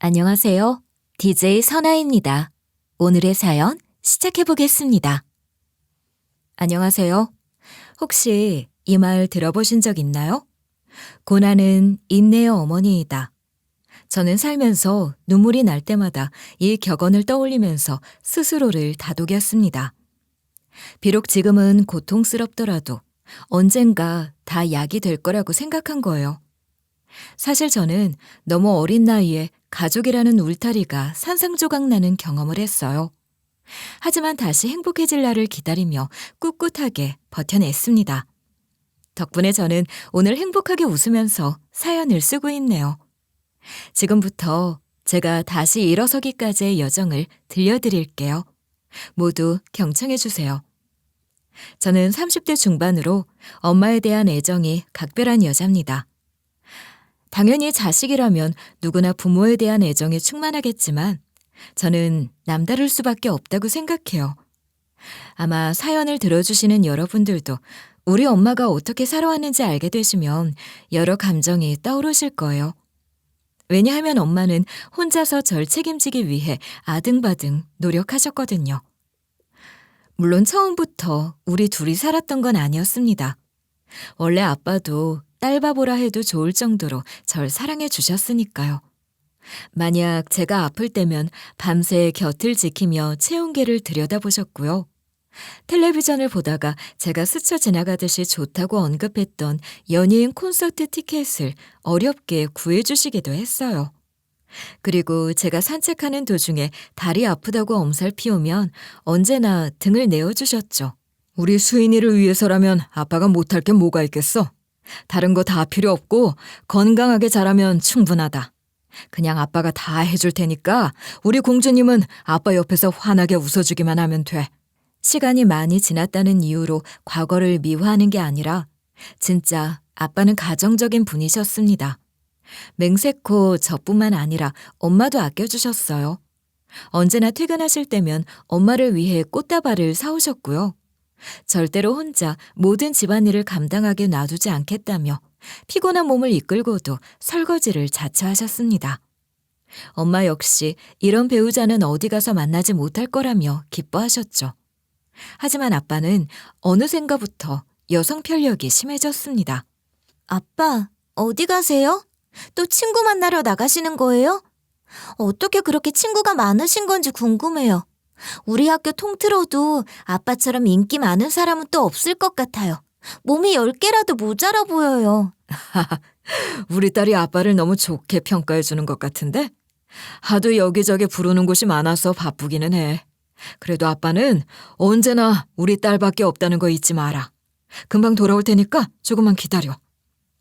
안녕하세요. DJ 선아입니다. 오늘의 사연 시작해 보겠습니다. 안녕하세요. 혹시 이 말 들어보신 적 있나요? 고난은 인내의 어머니이다. 저는 살면서 눈물이 날 때마다 이 격언을 떠올리면서 스스로를 다독였습니다. 비록 지금은 고통스럽더라도 언젠가 다 약이 될 거라고 생각한 거예요. 사실 저는 너무 어린 나이에 가족이라는 울타리가 산산조각 나는 경험을 했어요. 하지만 다시 행복해질 날을 기다리며 꿋꿋하게 버텨냈습니다. 덕분에 저는 오늘 행복하게 웃으면서 사연을 쓰고 있네요. 지금부터 제가 다시 일어서기까지의 여정을 들려드릴게요. 모두 경청해 주세요. 저는 30대 중반으로 엄마에 대한 애정이 각별한 여자입니다. 당연히 자식이라면 누구나 부모에 대한 애정이 충만하겠지만 저는 남다를 수밖에 없다고 생각해요. 아마 사연을 들어주시는 여러분들도 우리 엄마가 어떻게 살아왔는지 알게 되시면 여러 감정이 떠오르실 거예요. 왜냐하면 엄마는 혼자서 절 책임지기 위해 아등바등 노력하셨거든요. 물론 처음부터 우리 둘이 살았던 건 아니었습니다. 원래 아빠도 딸 바보라 해도 좋을 정도로 절 사랑해 주셨으니까요. 만약 제가 아플 때면 밤새 곁을 지키며 체온계를 들여다보셨고요. 텔레비전을 보다가 제가 스쳐 지나가듯이 좋다고 언급했던 연예인 콘서트 티켓을 어렵게 구해주시기도 했어요. 그리고 제가 산책하는 도중에 다리 아프다고 엄살 피우면 언제나 등을 내어주셨죠. 우리 수인이를 위해서라면 아빠가 못할 게 뭐가 있겠어? 다른 거 다 필요 없고 건강하게 자라면 충분하다. 그냥 아빠가 다 해줄 테니까 우리 공주님은 아빠 옆에서 환하게 웃어주기만 하면 돼. 시간이 많이 지났다는 이유로 과거를 미화하는 게 아니라 진짜 아빠는 가정적인 분이셨습니다. 맹세코 저뿐만 아니라 엄마도 아껴주셨어요. 언제나 퇴근하실 때면 엄마를 위해 꽃다발을 사오셨고요. 절대로 혼자 모든 집안일을 감당하게 놔두지 않겠다며 피곤한 몸을 이끌고도 설거지를 자처하셨습니다. 엄마 역시 이런 배우자는 어디 가서 만나지 못할 거라며 기뻐하셨죠. 하지만 아빠는 어느샌가부터 여성 편력이 심해졌습니다. 아빠, 어디 가세요? 또 친구 만나러 나가시는 거예요? 어떻게 그렇게 친구가 많으신 건지 궁금해요. 우리 학교 통틀어도 아빠처럼 인기 많은 사람은 또 없을 것 같아요. 몸이 10개라도 모자라 보여요. 우리 딸이 아빠를 너무 좋게 평가해 주는 것 같은데? 하도 여기저기 부르는 곳이 많아서 바쁘기는 해. 그래도 아빠는 언제나 우리 딸밖에 없다는 거 잊지 마라. 금방 돌아올 테니까 조금만 기다려.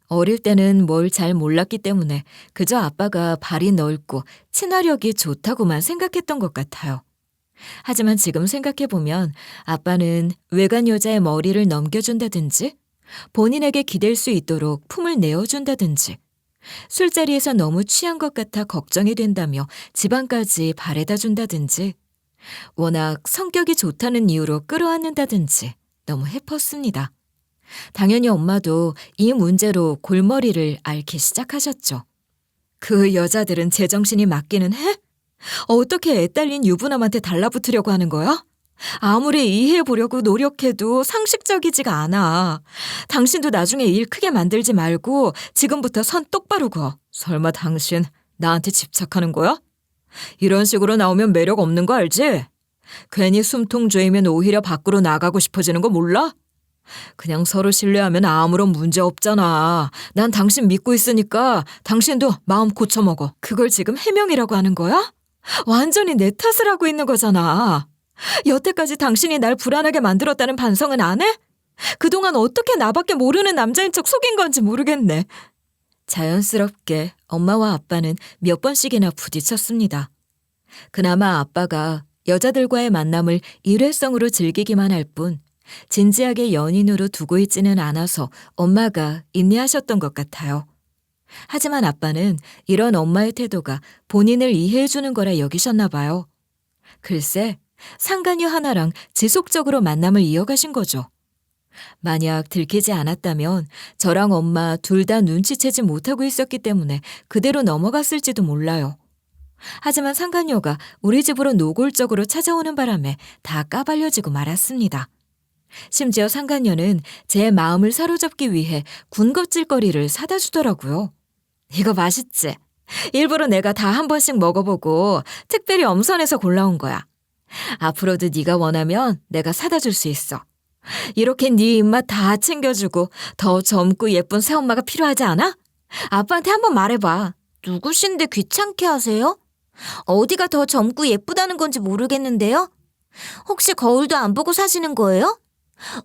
어릴 때는 뭘 잘 몰랐기 때문에 그저 아빠가 발이 넓고 친화력이 좋다고만 생각했던 것 같아요. 하지만 지금 생각해보면 아빠는 외간 여자의 머리를 넘겨준다든지 본인에게 기댈 수 있도록 품을 내어준다든지 술자리에서 너무 취한 것 같아 걱정이 된다며 집안까지 바래다 준다든지 워낙 성격이 좋다는 이유로 끌어안는다든지 너무 해펐습니다. 당연히 엄마도 이 문제로 골머리를 앓기 시작하셨죠. 그 여자들은 제정신이 맞기는 해? 어떻게 애 딸린 유부남한테 달라붙으려고 하는 거야? 아무리 이해해보려고 노력해도 상식적이지가 않아. 당신도 나중에 일 크게 만들지 말고 지금부터 선 똑바로 그어. 설마 당신 나한테 집착하는 거야? 이런 식으로 나오면 매력 없는 거 알지? 괜히 숨통 조이면 오히려 밖으로 나가고 싶어지는 거 몰라? 그냥 서로 신뢰하면 아무런 문제 없잖아. 난 당신 믿고 있으니까 당신도 마음 고쳐먹어. 그걸 지금 해명이라고 하는 거야? 완전히 내 탓을 하고 있는 거잖아. 여태까지 당신이 날 불안하게 만들었다는 반성은 안 해? 그동안 어떻게 나밖에 모르는 남자인 척 속인 건지 모르겠네. 자연스럽게 엄마와 아빠는 몇 번씩이나 부딪혔습니다. 그나마 아빠가 여자들과의 만남을 일회성으로 즐기기만 할 뿐 진지하게 연인으로 두고 있지는 않아서 엄마가 인내하셨던 것 같아요. 하지만 아빠는 이런 엄마의 태도가 본인을 이해해주는 거라 여기셨나 봐요. 글쎄, 상간녀 하나랑 지속적으로 만남을 이어가신 거죠. 만약 들키지 않았다면 저랑 엄마 둘 다 눈치채지 못하고 있었기 때문에 그대로 넘어갔을지도 몰라요. 하지만 상간녀가 우리 집으로 노골적으로 찾아오는 바람에 다 까발려지고 말았습니다. 심지어 상간녀는 제 마음을 사로잡기 위해 군것질거리를 사다 주더라고요. 이거 맛있지? 일부러 내가 다 한 번씩 먹어보고 특별히 엄선해서 골라온 거야. 앞으로도 네가 원하면 내가 사다 줄 수 있어. 이렇게 네 입맛 다 챙겨주고 더 젊고 예쁜 새엄마가 필요하지 않아? 아빠한테 한번 말해봐. 누구신데 귀찮게 하세요? 어디가 더 젊고 예쁘다는 건지 모르겠는데요? 혹시 거울도 안 보고 사시는 거예요?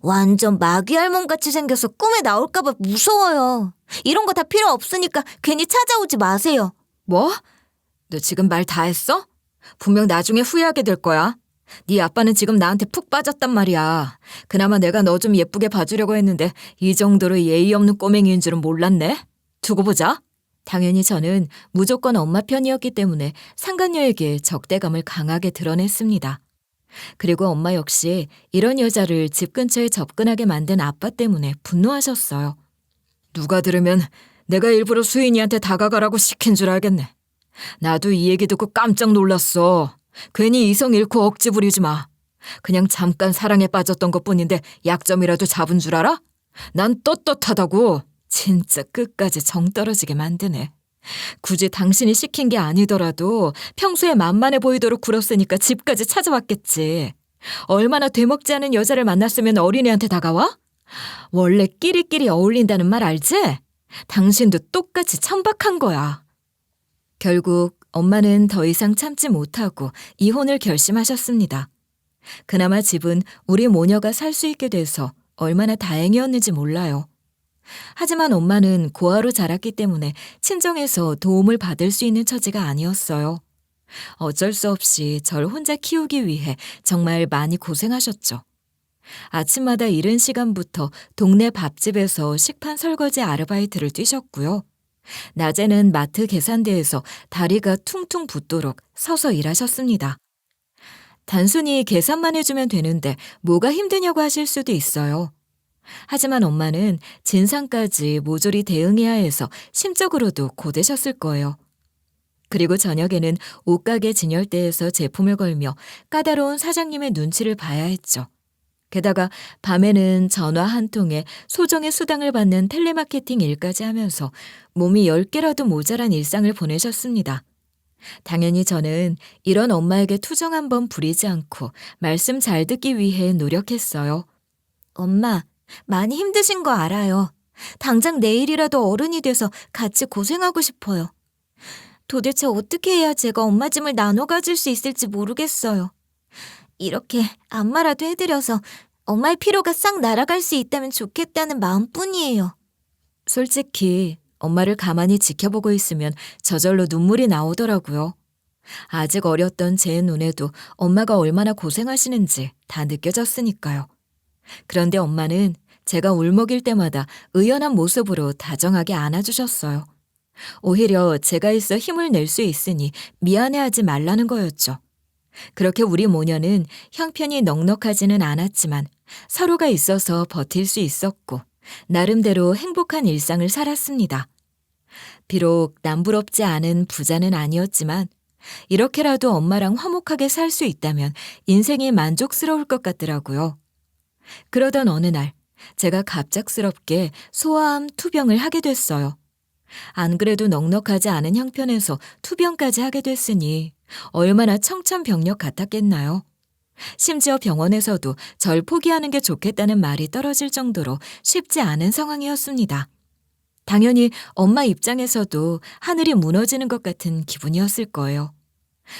완전 마귀 할멈같이 생겨서 꿈에 나올까봐 무서워요. 이런 거 다 필요 없으니까 괜히 찾아오지 마세요. 뭐? 너 지금 말 다 했어? 분명 나중에 후회하게 될 거야. 네 아빠는 지금 나한테 푹 빠졌단 말이야. 그나마 내가 너 좀 예쁘게 봐주려고 했는데 이 정도로 예의 없는 꼬맹이인 줄은 몰랐네. 두고 보자. 당연히 저는 무조건 엄마 편이었기 때문에 상간녀에게 적대감을 강하게 드러냈습니다. 그리고 엄마 역시 이런 여자를 집 근처에 접근하게 만든 아빠 때문에 분노하셨어요. 누가 들으면 내가 일부러 수인이한테 다가가라고 시킨 줄 알겠네. 나도 이 얘기 듣고 깜짝 놀랐어. 괜히 이성 잃고 억지 부리지 마. 그냥 잠깐 사랑에 빠졌던 것뿐인데 약점이라도 잡은 줄 알아? 난 떳떳하다고. 진짜 끝까지 정 떨어지게 만드네. 굳이 당신이 시킨 게 아니더라도 평소에 만만해 보이도록 굴었으니까 집까지 찾아왔겠지. 얼마나 되먹지 않은 여자를 만났으면 어린애한테 다가와? 원래 끼리끼리 어울린다는 말 알지? 당신도 똑같이 천박한 거야. 결국 엄마는 더 이상 참지 못하고 이혼을 결심하셨습니다. 그나마 집은 우리 모녀가 살 수 있게 돼서 얼마나 다행이었는지 몰라요. 하지만 엄마는 고아로 자랐기 때문에 친정에서 도움을 받을 수 있는 처지가 아니었어요. 어쩔 수 없이 절 혼자 키우기 위해 정말 많이 고생하셨죠. 아침마다 이른 시간부터 동네 밥집에서 식판 설거지 아르바이트를 뛰셨고요. 낮에는 마트 계산대에서 다리가 퉁퉁 붓도록 서서 일하셨습니다. 단순히 계산만 해주면 되는데 뭐가 힘드냐고 하실 수도 있어요. 하지만 엄마는 진상까지 모조리 대응해야 해서 심적으로도 고되셨을 거예요. 그리고 저녁에는 옷가게 진열대에서 제품을 걸며 까다로운 사장님의 눈치를 봐야 했죠. 게다가 밤에는 전화 한 통에 소정의 수당을 받는 텔레마케팅 일까지 하면서 몸이 10개라도 모자란 일상을 보내셨습니다. 당연히 저는 이런 엄마에게 투정 한번 부리지 않고 말씀 잘 듣기 위해 노력했어요. 엄마, 많이 힘드신 거 알아요. 당장 내일이라도 어른이 돼서 같이 고생하고 싶어요. 도대체 어떻게 해야 제가 엄마 짐을 나눠 가질 수 있을지 모르겠어요. 이렇게 안마라도 해드려서 엄마의 피로가 싹 날아갈 수 있다면 좋겠다는 마음뿐이에요. 솔직히 엄마를 가만히 지켜보고 있으면 저절로 눈물이 나오더라고요. 아직 어렸던 제 눈에도 엄마가 얼마나 고생하시는지 다 느껴졌으니까요. 그런데 엄마는 제가 울먹일 때마다 의연한 모습으로 다정하게 안아주셨어요. 오히려 제가 있어 힘을 낼 수 있으니 미안해하지 말라는 거였죠. 그렇게 우리 모녀는 형편이 넉넉하지는 않았지만 서로가 있어서 버틸 수 있었고 나름대로 행복한 일상을 살았습니다. 비록 남부럽지 않은 부자는 아니었지만 이렇게라도 엄마랑 화목하게 살 수 있다면 인생이 만족스러울 것 같더라고요. 그러던 어느 날 제가 갑작스럽게 소아암 투병을 하게 됐어요. 안 그래도 넉넉하지 않은 형편에서 투병까지 하게 됐으니 얼마나 청천벽력 같았겠나요? 심지어 병원에서도 절 포기하는 게 좋겠다는 말이 떨어질 정도로 쉽지 않은 상황이었습니다. 당연히 엄마 입장에서도 하늘이 무너지는 것 같은 기분이었을 거예요.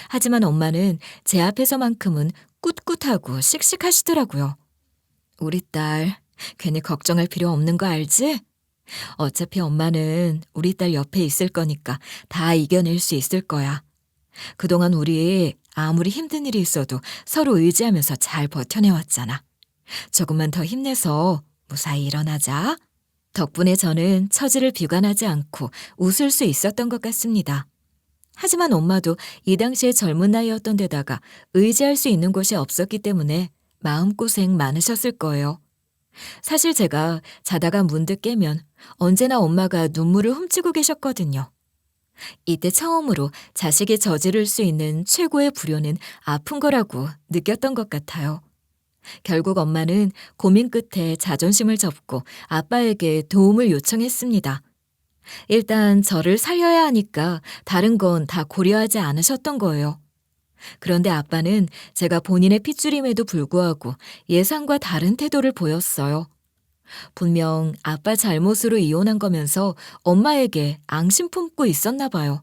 하지만 엄마는 제 앞에서만큼은 꿋꿋하고 씩씩하시더라고요. 우리 딸, 괜히 걱정할 필요 없는 거 알지? 어차피 엄마는 우리 딸 옆에 있을 거니까 다 이겨낼 수 있을 거야. 그동안 우리 아무리 힘든 일이 있어도 서로 의지하면서 잘 버텨내왔잖아. 조금만 더 힘내서 무사히 일어나자. 덕분에 저는 처지를 비관하지 않고 웃을 수 있었던 것 같습니다. 하지만 엄마도 이 당시에 젊은 나이였던 데다가 의지할 수 있는 곳이 없었기 때문에 마음고생 많으셨을 거예요. 사실 제가 자다가 문득 깨면 언제나 엄마가 눈물을 훔치고 계셨거든요. 이때 처음으로 자식이 저지를 수 있는 최고의 불효는 아픈 거라고 느꼈던 것 같아요. 결국 엄마는 고민 끝에 자존심을 접고 아빠에게 도움을 요청했습니다. 일단 저를 살려야 하니까 다른 건 다 고려하지 않으셨던 거예요. 그런데 아빠는 제가 본인의 핏줄임에도 불구하고 예상과 다른 태도를 보였어요. 분명 아빠 잘못으로 이혼한 거면서 엄마에게 앙심 품고 있었나 봐요.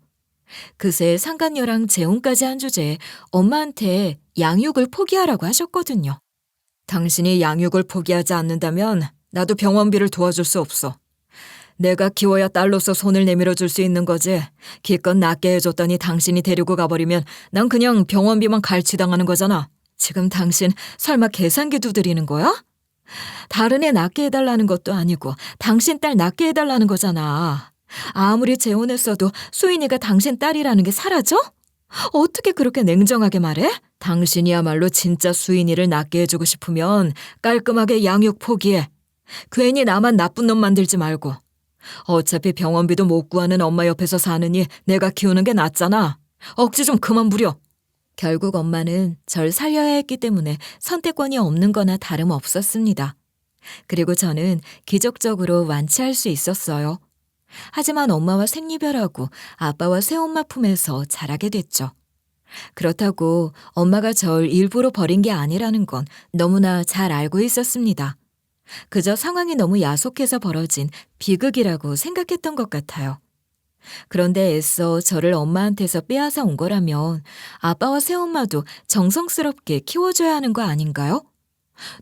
그새 상간녀랑 재혼까지 한 주제에 엄마한테 양육을 포기하라고 하셨거든요. 당신이 양육을 포기하지 않는다면 나도 병원비를 도와줄 수 없어. 내가 키워야 딸로서 손을 내밀어 줄 수 있는 거지. 기껏 낫게 해줬더니 당신이 데리고 가버리면 난 그냥 병원비만 갈취당하는 거잖아. 지금 당신 설마 계산기 두드리는 거야? 다른 애 낫게 해달라는 것도 아니고 당신 딸 낫게 해달라는 거잖아. 아무리 재혼했어도 수인이가 당신 딸이라는 게 사라져? 어떻게 그렇게 냉정하게 말해? 당신이야말로 진짜 수인이를 낫게 해주고 싶으면 깔끔하게 양육 포기해. 괜히 나만 나쁜 놈 만들지 말고. 어차피 병원비도 못 구하는 엄마 옆에서 사느니 내가 키우는 게 낫잖아. 억지 좀 그만 부려. 결국 엄마는 절 살려야 했기 때문에 선택권이 없는 거나 다름없었습니다. 그리고 저는 기적적으로 완치할 수 있었어요. 하지만 엄마와 생리별하고 아빠와 새엄마 품에서 자라게 됐죠. 그렇다고 엄마가 절 일부러 버린 게 아니라는 건 너무나 잘 알고 있었습니다. 그저 상황이 너무 야속해서 벌어진 비극이라고 생각했던 것 같아요. 그런데 애써 저를 엄마한테서 빼앗아 온 거라면 아빠와 새엄마도 정성스럽게 키워줘야 하는 거 아닌가요?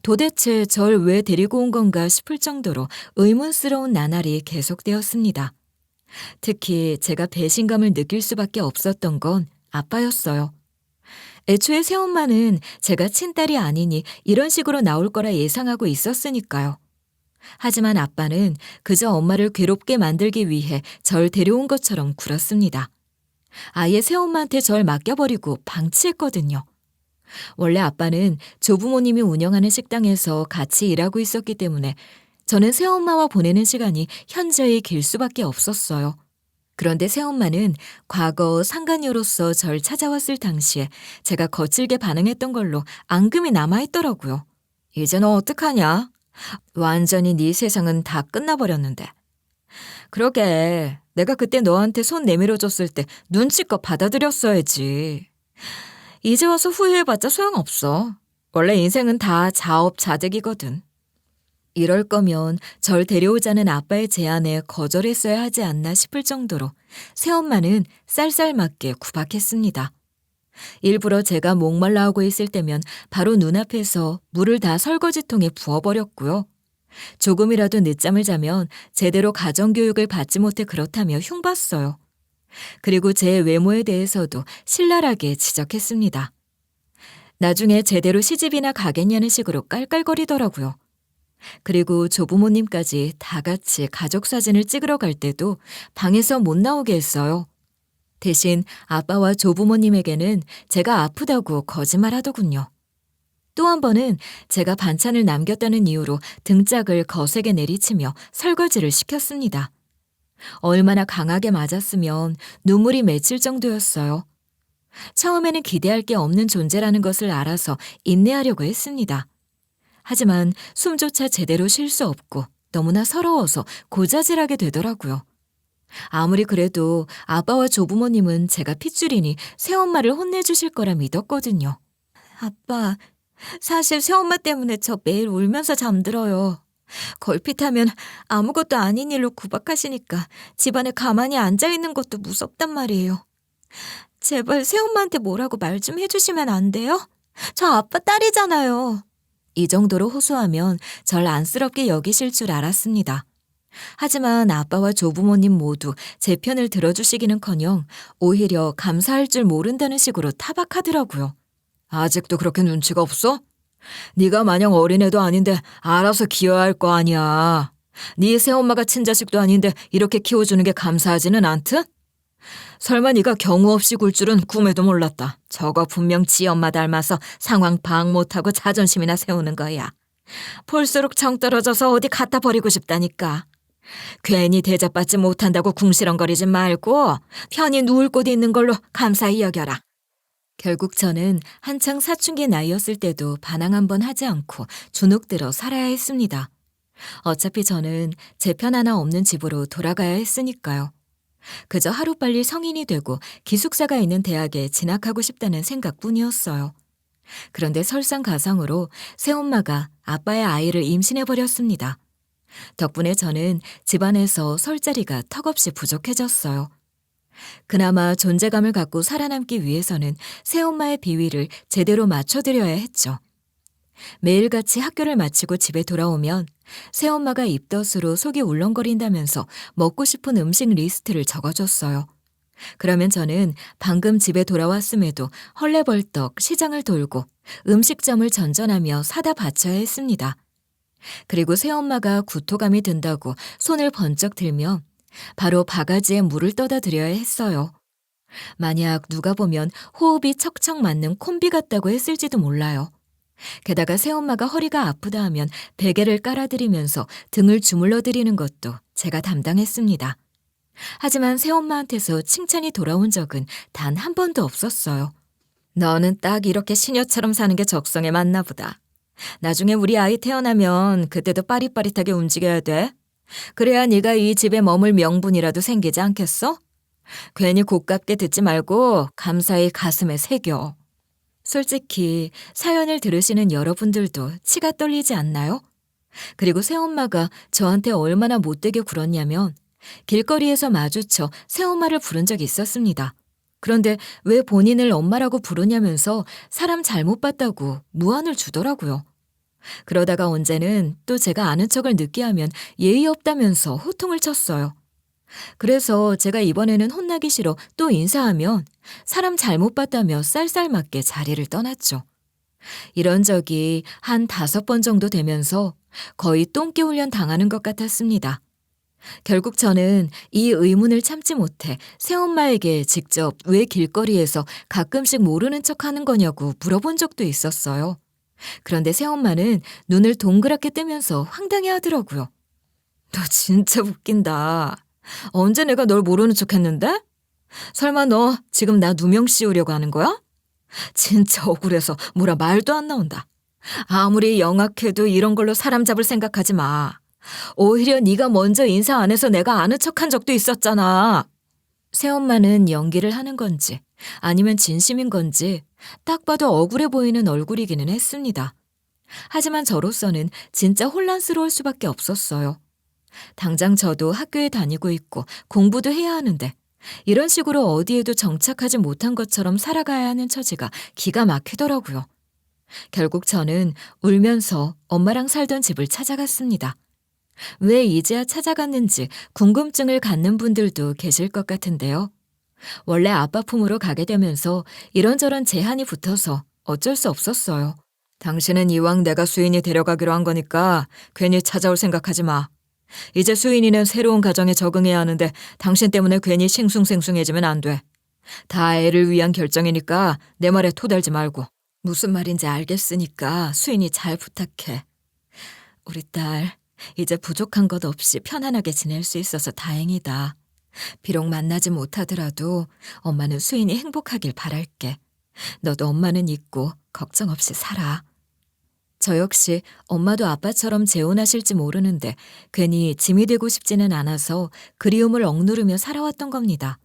도대체 절 왜 데리고 온 건가 싶을 정도로 의문스러운 나날이 계속되었습니다. 특히 제가 배신감을 느낄 수밖에 없었던 건 아빠였어요. 애초에 새엄마는 제가 친딸이 아니니 이런 식으로 나올 거라 예상하고 있었으니까요. 하지만 아빠는 그저 엄마를 괴롭게 만들기 위해 절 데려온 것처럼 굴었습니다. 아예 새엄마한테 절 맡겨버리고 방치했거든요. 원래 아빠는 조부모님이 운영하는 식당에서 같이 일하고 있었기 때문에 저는 새엄마와 보내는 시간이 현저히 길 수밖에 없었어요. 그런데 새엄마는 과거 상간녀로서 절 찾아왔을 당시에 제가 거칠게 반응했던 걸로 앙금이 남아있더라고요. 이제 너 어떡하냐? 완전히 네 세상은 다 끝나버렸는데. 그러게 내가 그때 너한테 손 내밀어줬을 때 눈치껏 받아들였어야지. 이제 와서 후회해봤자 소용없어. 원래 인생은 다 자업자득이거든. 이럴 거면 절 데려오자는 아빠의 제안에 거절했어야 하지 않나 싶을 정도로 새엄마는 쌀쌀맞게 구박했습니다. 일부러 제가 목말라하고 있을 때면 바로 눈앞에서 물을 다 설거지통에 부어버렸고요. 조금이라도 늦잠을 자면 제대로 가정교육을 받지 못해 그렇다며 흉봤어요. 그리고 제 외모에 대해서도 신랄하게 지적했습니다. 나중에 제대로 시집이나 가겠냐는 식으로 깔깔거리더라고요. 그리고 조부모님까지 다 같이 가족 사진을 찍으러 갈 때도 방에서 못 나오게 했어요. 대신 아빠와 조부모님에게는 제가 아프다고 거짓말하더군요. 또 한 번은 제가 반찬을 남겼다는 이유로 등짝을 거세게 내리치며 설거지를 시켰습니다. 얼마나 강하게 맞았으면 눈물이 맺힐 정도였어요. 처음에는 기대할 게 없는 존재라는 것을 알아서 인내하려고 했습니다. 하지만 숨조차 제대로 쉴 수 없고 너무나 서러워서 고자질하게 되더라고요. 아무리 그래도 아빠와 조부모님은 제가 핏줄이니 새엄마를 혼내주실 거라 믿었거든요. 아빠, 사실 새엄마 때문에 저 매일 울면서 잠들어요. 걸핏하면 아무것도 아닌 일로 구박하시니까 집안에 가만히 앉아있는 것도 무섭단 말이에요. 제발 새엄마한테 뭐라고 말 좀 해주시면 안 돼요? 저 아빠 딸이잖아요. 이 정도로 호소하면 절 안쓰럽게 여기실 줄 알았습니다. 하지만 아빠와 조부모님 모두 제 편을 들어주시기는커녕 오히려 감사할 줄 모른다는 식으로 타박하더라고요. 아직도 그렇게 눈치가 없어? 네가 마냥 어린애도 아닌데 알아서 키워야 할 거 아니야. 네 새엄마가 친자식도 아닌데 이렇게 키워주는 게 감사하지는 않듯? 설마 네가 경우 없이 굴 줄은 꿈에도 몰랐다. 저거 분명 지 엄마 닮아서 상황 파악 못하고 자존심이나 세우는 거야. 볼수록 정 떨어져서 어디 갖다 버리고 싶다니까. 괜히 대접받지 못한다고 궁시렁거리지 말고 편히 누울 곳 있는 걸로 감사히 여겨라. 결국 저는 한창 사춘기 나이였을 때도 반항 한 번 하지 않고 주눅들어 살아야 했습니다. 어차피 저는 제 편 하나 없는 집으로 돌아가야 했으니까요. 그저 하루빨리 성인이 되고 기숙사가 있는 대학에 진학하고 싶다는 생각뿐이었어요. 그런데 설상가상으로 새엄마가 아빠의 아이를 임신해버렸습니다. 덕분에 저는 집안에서 설 자리가 턱없이 부족해졌어요. 그나마 존재감을 갖고 살아남기 위해서는 새엄마의 비위를 제대로 맞춰드려야 했죠. 매일같이 학교를 마치고 집에 돌아오면 새엄마가 입덧으로 속이 울렁거린다면서 먹고 싶은 음식 리스트를 적어줬어요. 그러면 저는 방금 집에 돌아왔음에도 헐레벌떡 시장을 돌고 음식점을 전전하며 사다 바쳐야 했습니다. 그리고 새엄마가 구토감이 든다고 손을 번쩍 들면 바로 바가지에 물을 떠다 드려야 했어요. 만약 누가 보면 호흡이 척척 맞는 콤비 같다고 했을지도 몰라요. 게다가 새엄마가 허리가 아프다 하면 베개를 깔아드리면서 등을 주물러 드리는 것도 제가 담당했습니다. 하지만 새엄마한테서 칭찬이 돌아온 적은 단 한 번도 없었어요. 너는 딱 이렇게 시녀처럼 사는 게 적성에 맞나 보다. 나중에 우리 아이 태어나면 그때도 빠릿빠릿하게 움직여야 돼. 그래야 네가 이 집에 머물 명분이라도 생기지 않겠어? 괜히 고깝게 듣지 말고 감사히 가슴에 새겨. 솔직히 사연을 들으시는 여러분들도 치가 떨리지 않나요? 그리고 새엄마가 저한테 얼마나 못되게 굴었냐면 길거리에서 마주쳐 새엄마를 부른 적이 있었습니다. 그런데 왜 본인을 엄마라고 부르냐면서 사람 잘못 봤다고 무안을 주더라고요. 그러다가 언제는 또 제가 아는 척을 늦게 하면 예의 없다면서 호통을 쳤어요. 그래서 제가 이번에는 혼나기 싫어 또 인사하면 사람 잘못 봤다며 쌀쌀맞게 자리를 떠났죠. 이런 적이 한 5번 정도 되면서 거의 똥개 훈련 당하는 것 같았습니다. 결국 저는 이 의문을 참지 못해 새엄마에게 직접 왜 길거리에서 가끔씩 모르는 척하는 거냐고 물어본 적도 있었어요. 그런데 새엄마는 눈을 동그랗게 뜨면서 황당해하더라고요. 너 진짜 웃긴다. 언제 내가 널 모르는 척 했는데? 설마 너 지금 나 누명 씌우려고 하는 거야? 진짜 억울해서 뭐라 말도 안 나온다. 아무리 영악해도 이런 걸로 사람 잡을 생각하지 마. 오히려 네가 먼저 인사 안 해서 내가 아는 척한 적도 있었잖아. 새엄마는 연기를 하는 건지 아니면 진심인 건지 딱 봐도 억울해 보이는 얼굴이기는 했습니다. 하지만 저로서는 진짜 혼란스러울 수밖에 없었어요. 당장 저도 학교에 다니고 있고 공부도 해야 하는데 이런 식으로 어디에도 정착하지 못한 것처럼 살아가야 하는 처지가 기가 막히더라고요. 결국 저는 울면서 엄마랑 살던 집을 찾아갔습니다. 왜 이제야 찾아갔는지 궁금증을 갖는 분들도 계실 것 같은데요. 원래 아빠 품으로 가게 되면서 이런저런 제한이 붙어서 어쩔 수 없었어요. 당신은 이왕 내가 수인이 데려가기로 한 거니까 괜히 찾아올 생각하지 마. 이제 수인이는 새로운 가정에 적응해야 하는데 당신 때문에 괜히 싱숭생숭해지면 안 돼. 다 애를 위한 결정이니까 내 말에 토달지 말고. 무슨 말인지 알겠으니까 수인이 잘 부탁해. 우리 딸, 이제 부족한 것 없이 편안하게 지낼 수 있어서 다행이다. 비록 만나지 못하더라도 엄마는 수인이 행복하길 바랄게. 너도 엄마는 있고 걱정 없이 살아. 저 역시 엄마도 아빠처럼 재혼하실지 모르는데 괜히 짐이 되고 싶지는 않아서 그리움을 억누르며 살아왔던 겁니다.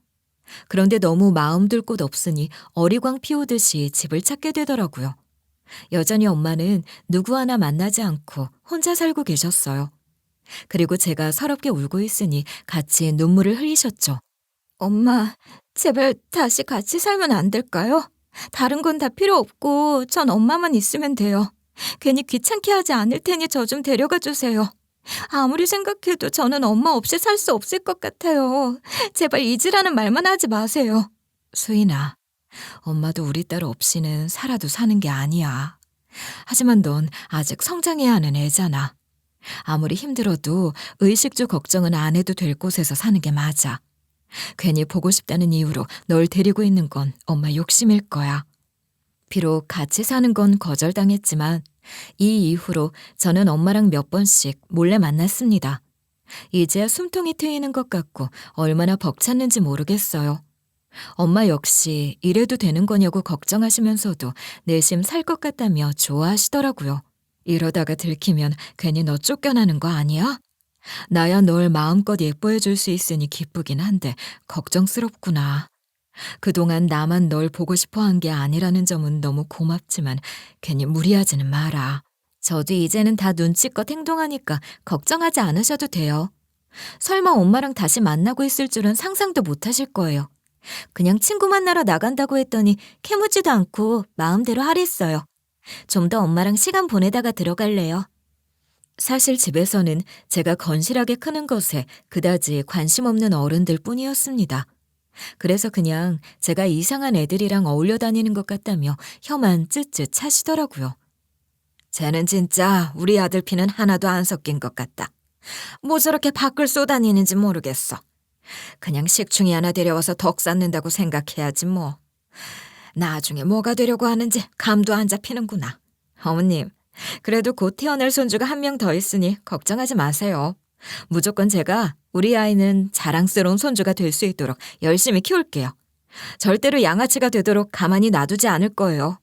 그런데 너무 마음 둘 곳 없으니 어리광 피우듯이 집을 찾게 되더라고요. 여전히 엄마는 누구 하나 만나지 않고 혼자 살고 계셨어요. 그리고 제가 서럽게 울고 있으니 같이 눈물을 흘리셨죠. 엄마, 제발 다시 같이 살면 안 될까요? 다른 건 다 필요 없고 전 엄마만 있으면 돼요. 괜히 귀찮게 하지 않을 테니 저 좀 데려가 주세요. 아무리 생각해도 저는 엄마 없이 살 수 없을 것 같아요. 제발 잊으라는 말만 하지 마세요. 수인아, 엄마도 우리 딸 없이는 살아도 사는 게 아니야. 하지만 넌 아직 성장해야 하는 애잖아. 아무리 힘들어도 의식주 걱정은 안 해도 될 곳에서 사는 게 맞아. 괜히 보고 싶다는 이유로 널 데리고 있는 건 엄마 욕심일 거야. 비록 같이 사는 건 거절당했지만 이 이후로 저는 엄마랑 몇 번씩 몰래 만났습니다. 이제야 숨통이 트이는 것 같고 얼마나 벅찼는지 모르겠어요. 엄마 역시 이래도 되는 거냐고 걱정하시면서도 내심 살 것 같다며 좋아하시더라고요. 이러다가 들키면 괜히 너 쫓겨나는 거 아니야? 나야 널 마음껏 예뻐해 줄 수 있으니 기쁘긴 한데 걱정스럽구나. 그동안 나만 널 보고 싶어 한 게 아니라는 점은 너무 고맙지만 괜히 무리하지는 마라. 저도 이제는 다 눈치껏 행동하니까 걱정하지 않으셔도 돼요. 설마 엄마랑 다시 만나고 있을 줄은 상상도 못 하실 거예요. 그냥 친구 만나러 나간다고 했더니 캐묻지도 않고 마음대로 하랬어요. 좀 더 엄마랑 시간 보내다가 들어갈래요. 사실 집에서는 제가 건실하게 크는 것에 그다지 관심 없는 어른들 뿐이었습니다. 그래서 그냥 제가 이상한 애들이랑 어울려 다니는 것 같다며 혀만 쯧쯧 차시더라고요. 쟤는 진짜 우리 아들 피는 하나도 안 섞인 것 같다. 뭐 저렇게 밖을 쏘다니는지 모르겠어. 그냥 식충이 하나 데려와서 덕 쌓는다고 생각해야지 뭐. 나중에 뭐가 되려고 하는지 감도 안 잡히는구나. 어머님, 그래도 곧 태어날 손주가 한 명 더 있으니 걱정하지 마세요. 무조건 제가 우리 아이는 자랑스러운 손주가 될 수 있도록 열심히 키울게요. 절대로 양아치가 되도록 가만히 놔두지 않을 거예요.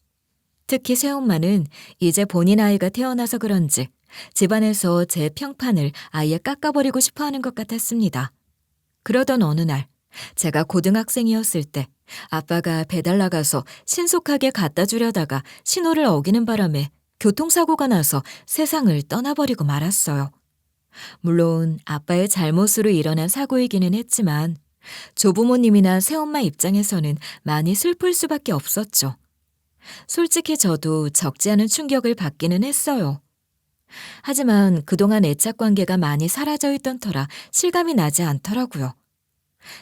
특히 새엄마는 이제 본인 아이가 태어나서 그런지 집안에서 제 평판을 아예 깎아버리고 싶어하는 것 같았습니다. 그러던 어느 날 제가 고등학생이었을 때 아빠가 배달 나가서 신속하게 갖다 주려다가 신호를 어기는 바람에 교통사고가 나서 세상을 떠나버리고 말았어요. 물론 아빠의 잘못으로 일어난 사고이기는 했지만 조부모님이나 새엄마 입장에서는 많이 슬플 수밖에 없었죠. 솔직히 저도 적지 않은 충격을 받기는 했어요. 하지만 그동안 애착 관계가 많이 사라져 있던 터라 실감이 나지 않더라고요.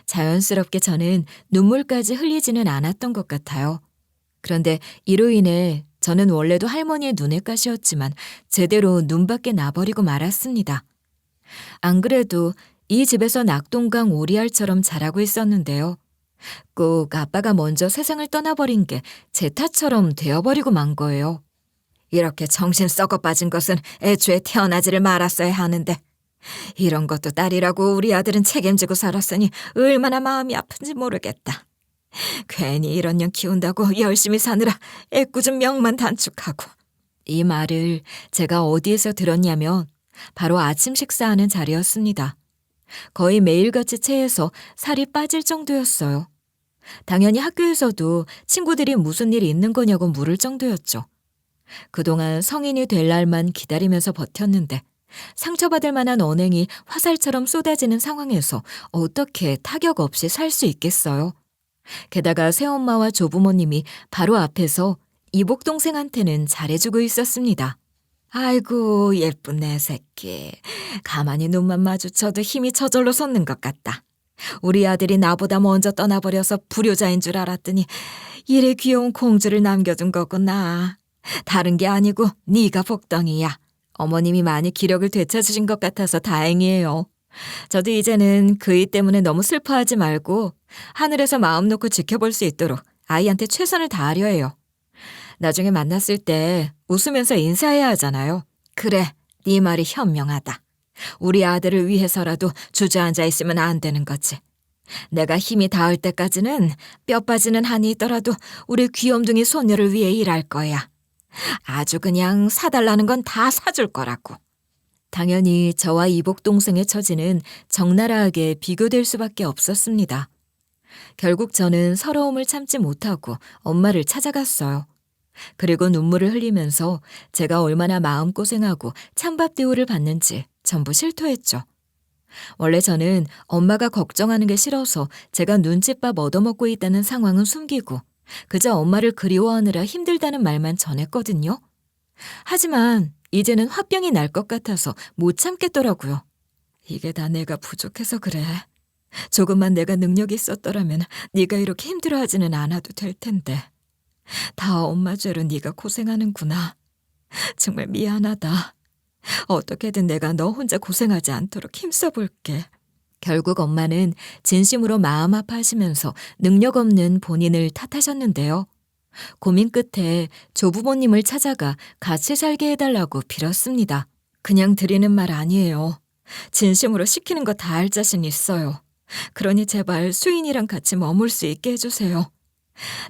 자연스럽게 저는 눈물까지 흘리지는 않았던 것 같아요. 그런데 이로 인해 저는 원래도 할머니의 눈엣 가시였지만 제대로 눈밖에 나버리고 말았습니다. 안 그래도 이 집에서 낙동강 오리알처럼 자라고 있었는데요. 꼭 아빠가 먼저 세상을 떠나버린 게 제 탓처럼 되어버리고 만 거예요. 이렇게 정신 썩어 빠진 것은 애초에 태어나지를 말았어야 하는데 이런 것도 딸이라고 우리 아들은 책임지고 살았으니 얼마나 마음이 아픈지 모르겠다. 괜히 이런 년 키운다고 열심히 사느라 애꿎은 명만 단축하고. 이 말을 제가 어디에서 들었냐면 바로 아침 식사하는 자리였습니다. 거의 매일같이 체해서 살이 빠질 정도였어요. 당연히 학교에서도 친구들이 무슨 일이 있는 거냐고 물을 정도였죠. 그동안 성인이 될 날만 기다리면서 버텼는데 상처받을 만한 언행이 화살처럼 쏟아지는 상황에서 어떻게 타격 없이 살 수 있겠어요? 게다가 새엄마와 조부모님이 바로 앞에서 이복 동생한테는 잘해주고 있었습니다. 아이고 예쁜 내 새끼. 가만히 눈만 마주쳐도 힘이 저절로 솟는 것 같다. 우리 아들이 나보다 먼저 떠나버려서 불효자인 줄 알았더니 이래 귀여운 공주를 남겨둔 거구나. 다른 게 아니고 네가 복덩이야. 어머님이 많이 기력을 되찾으신 것 같아서 다행이에요. 저도 이제는 그이 때문에 너무 슬퍼하지 말고 하늘에서 마음 놓고 지켜볼 수 있도록 아이한테 최선을 다하려 해요. 나중에 만났을 때 웃으면서 인사해야 하잖아요. 그래, 네 말이 현명하다. 우리 아들을 위해서라도 주저앉아 있으면 안 되는 거지. 내가 힘이 닿을 때까지는 뼈 빠지는 한이 있더라도 우리 귀염둥이 손녀를 위해 일할 거야. 아주 그냥 사달라는 건 다 사줄 거라고. 당연히 저와 이복 동생의 처지는 적나라하게 비교될 수밖에 없었습니다. 결국 저는 서러움을 참지 못하고 엄마를 찾아갔어요. 그리고 눈물을 흘리면서 제가 얼마나 마음고생하고 찬밥 대우를 받는지 전부 실토했죠. 원래 저는 엄마가 걱정하는 게 싫어서 제가 눈칫밥 얻어먹고 있다는 상황은 숨기고 그저 엄마를 그리워하느라 힘들다는 말만 전했거든요. 하지만 이제는 화병이 날 것 같아서 못 참겠더라고요. 이게 다 내가 부족해서 그래. 조금만 내가 능력이 있었더라면 네가 이렇게 힘들어하지는 않아도 될 텐데. 다 엄마 죄로 네가 고생하는구나. 정말 미안하다. 어떻게든 내가 너 혼자 고생하지 않도록 힘써볼게. 결국 엄마는 진심으로 마음 아파하시면서 능력 없는 본인을 탓하셨는데요. 고민 끝에 조부모님을 찾아가 같이 살게 해달라고 빌었습니다. 그냥 드리는 말 아니에요. 진심으로 시키는 거 다 할 자신 있어요. 그러니 제발 수인이랑 같이 머물 수 있게 해주세요.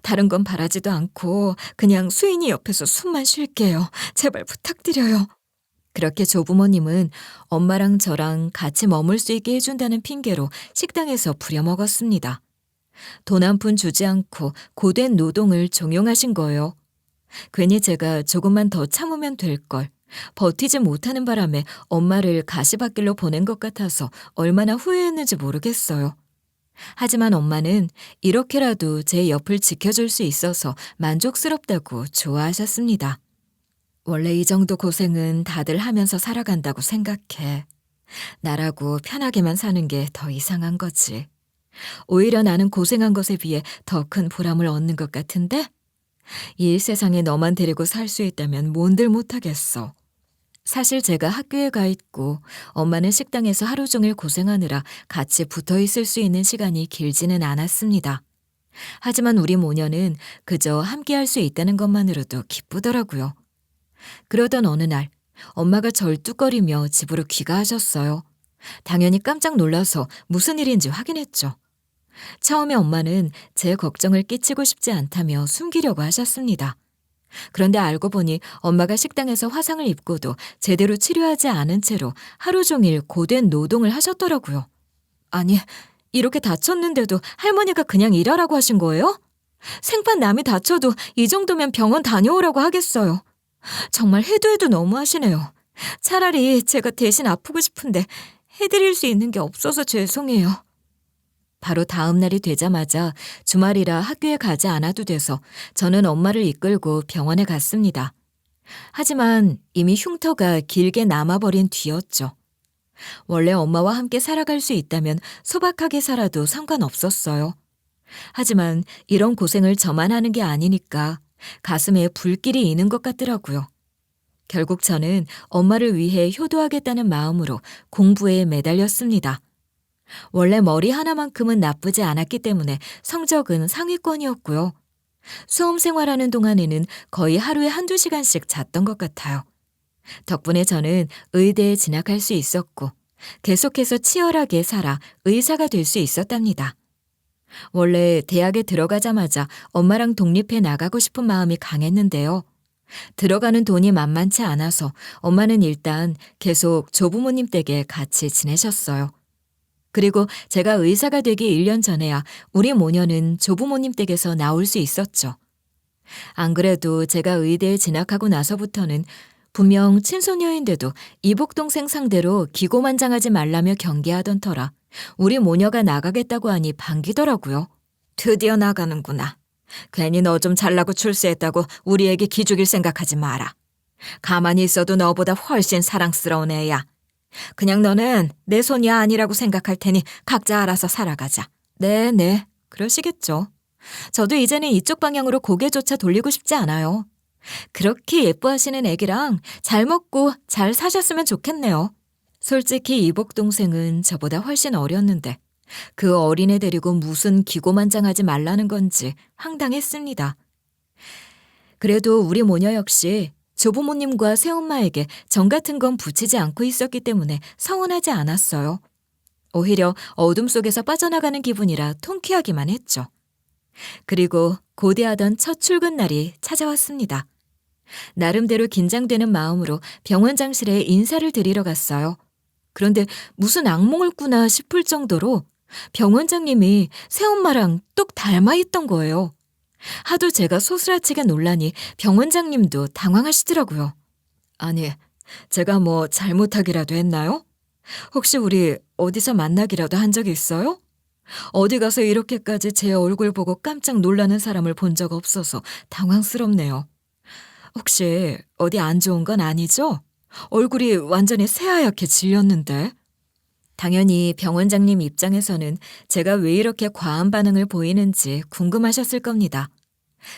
다른 건 바라지도 않고 그냥 수인이 옆에서 숨만 쉴게요. 제발 부탁드려요. 그렇게 조부모님은 엄마랑 저랑 같이 머물 수 있게 해준다는 핑계로 식당에서 부려먹었습니다. 돈 한 푼 주지 않고 고된 노동을 종용하신 거예요. 괜히 제가 조금만 더 참으면 될 걸. 버티지 못하는 바람에 엄마를 가시밭길로 보낸 것 같아서 얼마나 후회했는지 모르겠어요. 하지만 엄마는 이렇게라도 제 옆을 지켜줄 수 있어서 만족스럽다고 좋아하셨습니다. 원래 이 정도 고생은 다들 하면서 살아간다고 생각해. 나라고 편하게만 사는 게 더 이상한 거지. 오히려 나는 고생한 것에 비해 더 큰 보람을 얻는 것 같은데? 이 세상에 너만 데리고 살 수 있다면 뭔들 못하겠어. 사실 제가 학교에 가 있고 엄마는 식당에서 하루 종일 고생하느라 같이 붙어 있을 수 있는 시간이 길지는 않았습니다. 하지만 우리 모녀는 그저 함께할 수 있다는 것만으로도 기쁘더라고요. 그러던 어느 날 엄마가 절뚝거리며 집으로 귀가하셨어요. 당연히 깜짝 놀라서 무슨 일인지 확인했죠. 처음에 엄마는 제 걱정을 끼치고 싶지 않다며 숨기려고 하셨습니다. 그런데 알고 보니 엄마가 식당에서 화상을 입고도 제대로 치료하지 않은 채로 하루 종일 고된 노동을 하셨더라고요. 아니, 이렇게 다쳤는데도 할머니가 그냥 일하라고 하신 거예요? 생판 남이 다쳐도 이 정도면 병원 다녀오라고 하겠어요. 정말 해도 해도 너무하시네요. 차라리 제가 대신 아프고 싶은데 해드릴 수 있는 게 없어서 죄송해요. 바로 다음 날이 되자마자 주말이라 학교에 가지 않아도 돼서 저는 엄마를 이끌고 병원에 갔습니다. 하지만 이미 흉터가 길게 남아버린 뒤였죠. 원래 엄마와 함께 살아갈 수 있다면 소박하게 살아도 상관없었어요. 하지만 이런 고생을 저만 하는 게 아니니까 가슴에 불길이 있는 것 같더라고요. 결국 저는 엄마를 위해 효도하겠다는 마음으로 공부에 매달렸습니다. 원래 머리 하나만큼은 나쁘지 않았기 때문에 성적은 상위권이었고요. 수험 생활하는 동안에는 거의 하루에 한두 시간씩 잤던 것 같아요. 덕분에 저는 의대에 진학할 수 있었고 계속해서 치열하게 살아 의사가 될 수 있었답니다. 원래 대학에 들어가자마자 엄마랑 독립해 나가고 싶은 마음이 강했는데요. 들어가는 돈이 만만치 않아서 엄마는 일단 계속 조부모님 댁에 같이 지내셨어요. 그리고 제가 의사가 되기 1년 전에야 우리 모녀는 조부모님 댁에서 나올 수 있었죠. 안 그래도 제가 의대에 진학하고 나서부터는 분명 친소녀인데도 이복 동생 상대로 기고만장하지 말라며 경계하던 터라 우리 모녀가 나가겠다고 하니 반기더라고요. 드디어 나가는구나. 괜히 너 좀 잘나고 출세했다고 우리 애기 기죽일 생각하지 마라. 가만히 있어도 너보다 훨씬 사랑스러운 애야. 그냥 너는 내 손이 아니라고 생각할 테니 각자 알아서 살아가자. 네, 그러시겠죠. 저도 이제는 이쪽 방향으로 고개조차 돌리고 싶지 않아요. 그렇게 예뻐하시는 애기랑 잘 먹고 잘 사셨으면 좋겠네요. 솔직히 이복 동생은 저보다 훨씬 어렸는데 그 어린애 데리고 무슨 기고만장하지 말라는 건지 황당했습니다. 그래도 우리 모녀 역시 조부모님과 새엄마에게 정 같은 건 붙이지 않고 있었기 때문에 서운하지 않았어요. 오히려 어둠 속에서 빠져나가는 기분이라 통쾌하기만 했죠. 그리고 고대하던 첫 출근 날이 찾아왔습니다. 나름대로 긴장되는 마음으로 병원장실에 인사를 드리러 갔어요. 그런데 무슨 악몽을 꾸나 싶을 정도로 병원장님이 새엄마랑 똑 닮아 있던 거예요. 하도 제가 소스라치게 놀라니 병원장님도 당황하시더라고요. 아니, 제가 뭐 잘못하기라도 했나요? 혹시 우리 어디서 만나기라도 한 적이 있어요? 어디 가서 이렇게까지 제 얼굴 보고 깜짝 놀라는 사람을 본 적 없어서 당황스럽네요. 혹시 어디 안 좋은 건 아니죠? 얼굴이 완전히 새하얗게 질렸는데. 당연히 병원장님 입장에서는 제가 왜 이렇게 과한 반응을 보이는지 궁금하셨을 겁니다.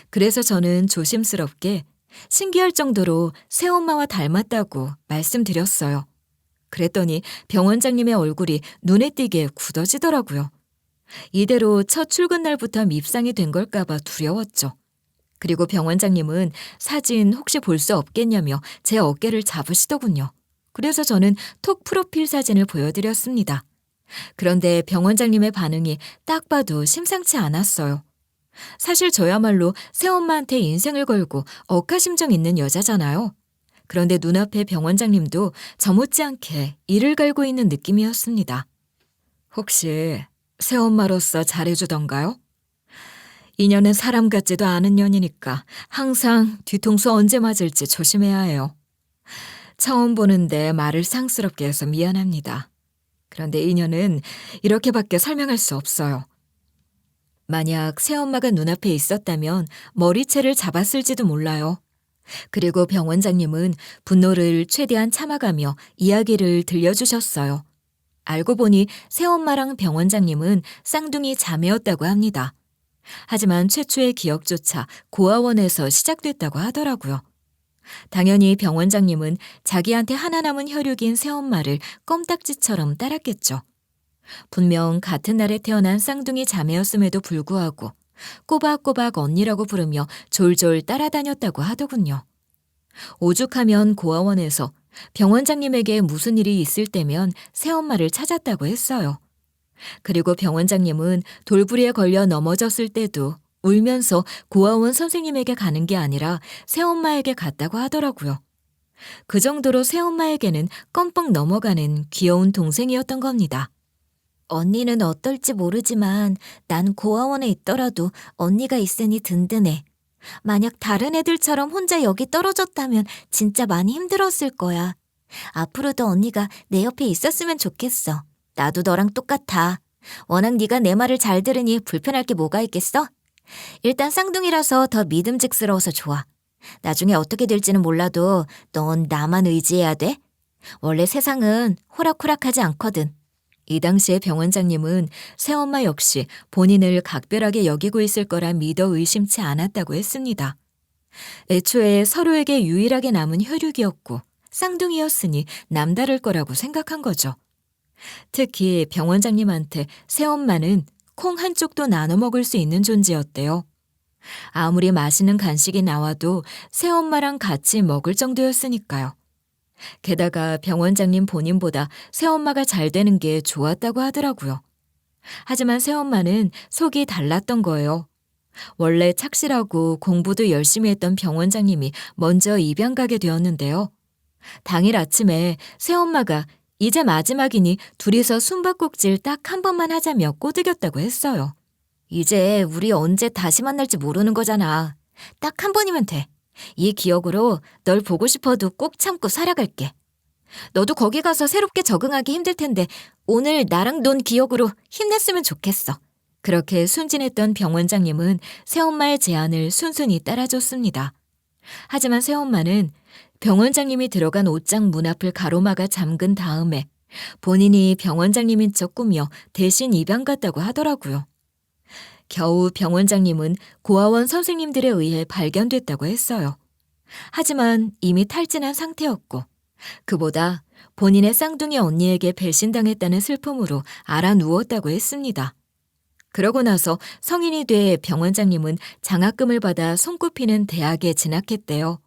그래서 저는 조심스럽게 신기할 정도로 새엄마와 닮았다고 말씀드렸어요. 그랬더니 병원장님의 얼굴이 눈에 띄게 굳어지더라고요. 이대로 첫 출근 날부터 밉상이 된 걸까봐 두려웠죠. 그리고 병원장님은 사진 혹시 볼 수 없겠냐며 제 어깨를 잡으시더군요. 그래서 저는 톡 프로필 사진을 보여드렸습니다. 그런데 병원장님의 반응이 딱 봐도 심상치 않았어요. 사실 저야말로 새엄마한테 인생을 걸고 억하심정 있는 여자잖아요. 그런데 눈앞에 병원장님도 저 못지않게 이를 갈고 있는 느낌이었습니다. 혹시 새엄마로서 잘해주던가요? 인연은 사람 같지도 않은 년이니까 항상 뒤통수 언제 맞을지 조심해야 해요. 처음 보는데 말을 상스럽게 해서 미안합니다. 그런데 인연은 이렇게밖에 설명할 수 없어요. 만약 새엄마가 눈앞에 있었다면 머리채를 잡았을지도 몰라요. 그리고 병원장님은 분노를 최대한 참아가며 이야기를 들려주셨어요. 알고 보니 새엄마랑 병원장님은 쌍둥이 자매였다고 합니다. 하지만 최초의 기억조차 고아원에서 시작됐다고 하더라고요. 당연히 병원장님은 자기한테 하나 남은 혈육인 새엄마를 껌딱지처럼 따랐겠죠. 분명 같은 날에 태어난 쌍둥이 자매였음에도 불구하고 꼬박꼬박 언니라고 부르며 졸졸 따라다녔다고 하더군요. 오죽하면 고아원에서 병원장님에게 무슨 일이 있을 때면 새엄마를 찾았다고 했어요. 그리고 병원장님은 돌부리에 걸려 넘어졌을 때도 울면서 고아원 선생님에게 가는 게 아니라 새엄마에게 갔다고 하더라고요. 그 정도로 새엄마에게는 껌뻑 넘어가는 귀여운 동생이었던 겁니다. 언니는 어떨지 모르지만 난 고아원에 있더라도 언니가 있으니 든든해. 만약 다른 애들처럼 혼자 여기 떨어졌다면 진짜 많이 힘들었을 거야. 앞으로도 언니가 내 옆에 있었으면 좋겠어. 나도 너랑 똑같아. 워낙 네가 내 말을 잘 들으니 불편할 게 뭐가 있겠어? 일단 쌍둥이라서 더 믿음직스러워서 좋아. 나중에 어떻게 될지는 몰라도 넌 나만 의지해야 돼. 원래 세상은 호락호락하지 않거든. 이 당시에 병원장님은 새엄마 역시 본인을 각별하게 여기고 있을 거라 믿어 의심치 않았다고 했습니다. 애초에 서로에게 유일하게 남은 혈육이었고 쌍둥이였으니 남다를 거라고 생각한 거죠. 특히 병원장님한테 새엄마는 콩 한쪽도 나눠 먹을 수 있는 존재였대요. 아무리 맛있는 간식이 나와도 새엄마랑 같이 먹을 정도였으니까요. 게다가 병원장님 본인보다 새엄마가 잘 되는 게 좋았다고 하더라고요. 하지만 새엄마는 속이 달랐던 거예요. 원래 착실하고 공부도 열심히 했던 병원장님이 먼저 입양 가게 되었는데요. 당일 아침에 새엄마가 이제 마지막이니 둘이서 숨바꼭질 딱 한 번만 하자며 꼬드겼다고 했어요. 이제 우리 언제 다시 만날지 모르는 거잖아. 딱 한 번이면 돼. 이 기억으로 널 보고 싶어도 꼭 참고 살아갈게. 너도 거기 가서 새롭게 적응하기 힘들 텐데 오늘 나랑 논 기억으로 힘냈으면 좋겠어. 그렇게 순진했던 병원장님은 새엄마의 제안을 순순히 따라줬습니다. 하지만 새엄마는 병원장님이 들어간 옷장 문 앞을 가로막아 잠근 다음에 본인이 병원장님인 척 꾸며 대신 입양 갔다고 하더라고요. 겨우 병원장님은 고아원 선생님들에 의해 발견됐다고 했어요. 하지만 이미 탈진한 상태였고 그보다 본인의 쌍둥이 언니에게 배신당했다는 슬픔으로 알아 누웠다고 했습니다. 그러고 나서 성인이 돼 병원장님은 장학금을 받아 손꼽히는 대학에 진학했대요.